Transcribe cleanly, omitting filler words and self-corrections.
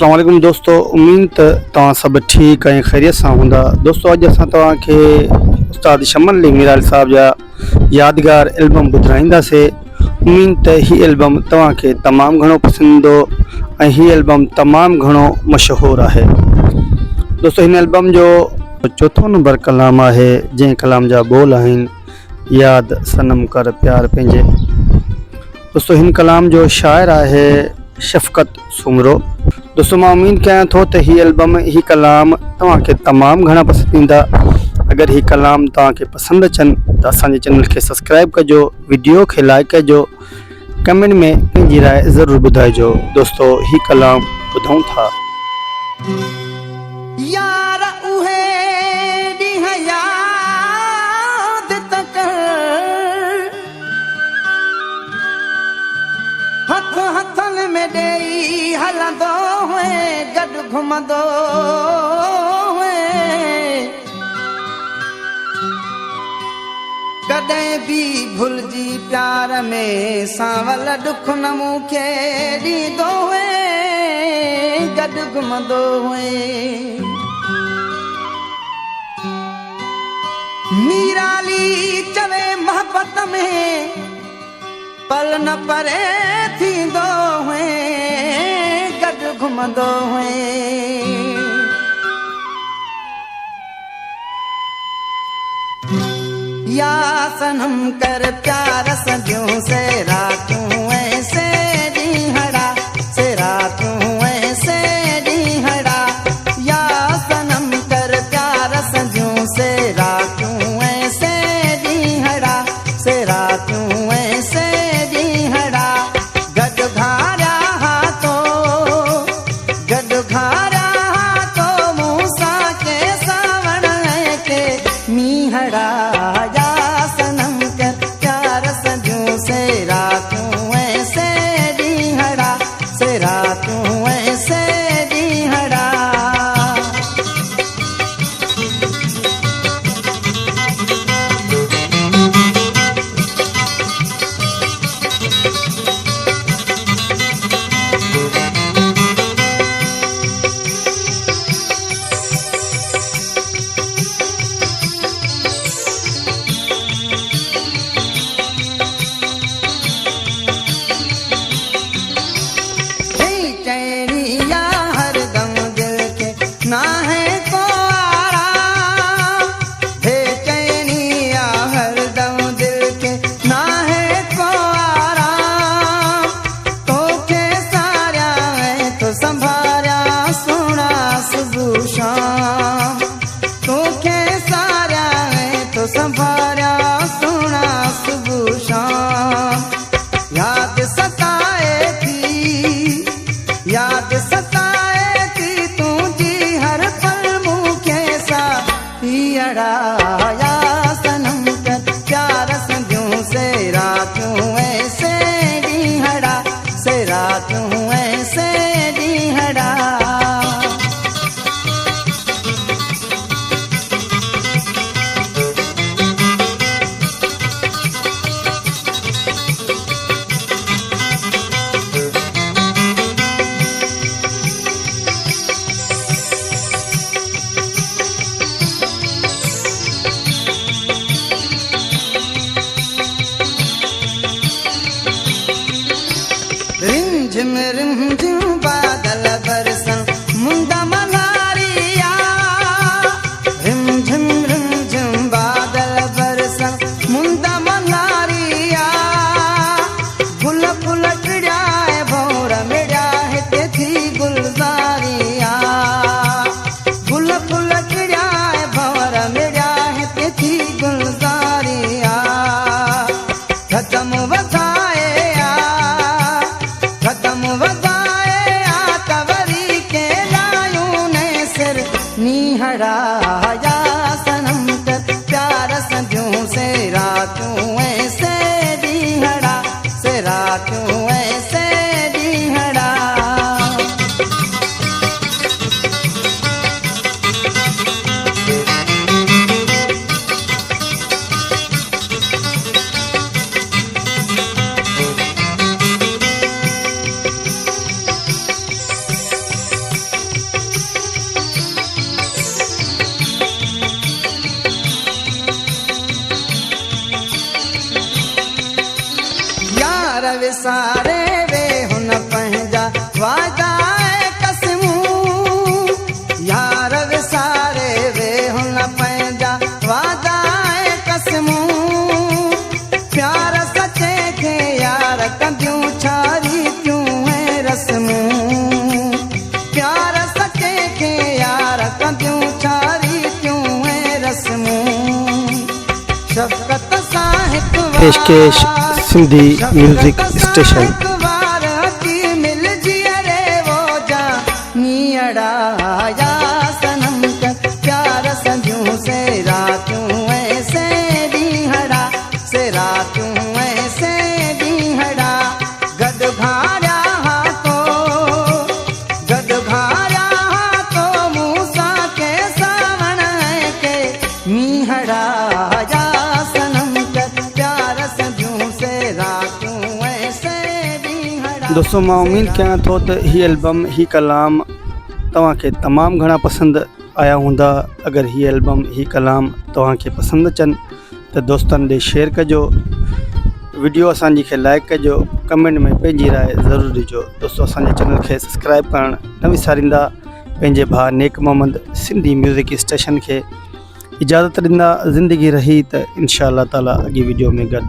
अस्सलाम वालेकुम दोस्तों, उम्मीद तव्हां सब ठीक ऐं खैरियत सां हूंदा। दोस्तों अॼु असां तव्हांखे उस्ताद शमन अली मीराल साहब जा यादगार एल्बम ॿुधाईंदासीं। उम्मीद त हीअ एल्बम तव्हांखे तमामु घणो पसंदि ईंदो ऐं हीअ एल्बम तमामु घणो मशहूरु आहे। दोस्तों हिन एल्बम जो चौथों नंबर कलाम आहे, जंहिं कलाम जा बोल आहिनि, याद सनम कर प्यार पंहिंजे। दोस्तों हिन कलाम जो शाइर आहे शफ़क़त सुमरो। दोस्तों मां उम्मीद कयां थो त हीअ एल्बम हीअ कलाम तव्हांखे तमामु घणा पसंदि ईंदा। अगरि हीअ कलाम तव्हांखे पसंदि अचनि त असांजे चैनल खे सब्सक्राइब कजो, वीडियो खे लाइक कजो, कमेंट में पंहिंजी राय ज़रूरु ॿुधाइजो। दोस्तों हीअ कलाम ॿुधूं था। यार उहे ॾींहं यादि त कर, हथ हथनि में ॾेई हलंदो हुए, गॾु घुमंदो हुए, कॾहिं बि भुलिजी प्यार में सांवल ॾुख न मूंखे ॾींदो हुए, गॾु घुमंदो हुए। मीराली चवे मोहब्बत में पल न परे थींदो हुए, गॾु घुमंदो हुए। या सनम कर प्यार सदियों से रातों ऐसे ॾींहड़ा, से रातों ऐसे ॾींहड़ा। या सनम कर प्यार सदियों से रातों ऐसे ॾींहड़ा, से रातों ऐसे ॾींहड़ा। गॾु घारिया हाथो, गॾु घारिया हाथो, मूंसां के सावण के मींहड़ा। याद सताए थी तुझी हर पल मूंखे सा पियड़ा। या सनम कर प्यार सदियों से रातों ऐसे ॾींहड़ा, से रातों ऐसे ॾींहड़ा। रिमझिम रिमझिम बादल बरसन मुंदा मल्हारिया, रिमझिम रिमझिम बादल बरसन मुंदा मल्हारिया। गुल फुल टिड़ाए भौर मिड़िया हिते थी गुलज़ारिया, गुल फुल टिड़ाए भौर मिड़िया हिते थी गुलज़ारिया। कदम वधाए कदम वधाए तवरी के लायूं ने सिर नीहड़ा। या सनम कर प्यार सदियों से रातों ऐसे ॾींहड़ा, से रातों ऐसे ॾींहड़ा। पेशकेश सिंधी म्यूज़िक स्टेशन। सनम कर प्यार सदियों से रातों ऐसे दीहड़ा से रातों ऐसे दीहड़ा गद भारा हाथों मूसा के सावन के मीहड़ा या सनम कर प्यार सदियों से रातों ऐसे दीहड़ा। दोस्तों मां उम्मीद कयां थो त ही एल्बम ही कलाम तव्हांखे तमामु घणा पसंदि आया हूंदा। अगरि हीअ एल्बम ही कलाम तव्हांखे पसंदि अचनि त दोस्तनि ॾे शेयर कजो, वीडियो असांजी खे लाइक कजो, कमेंट में पंहिंजी राय ज़रूरु ॾिजो। दोस्तों असांजे चैनल खे सब्सक्राइब करणु न विसारींदा। पंहिंजे भाउ नेक मोहम्मद सिंधी म्यूज़िक स्टेशन खे इजाज़त ॾींदा। ज़िंदगी रही त इंशा अल्लाह ताला अॻे वीडियो में गॾु।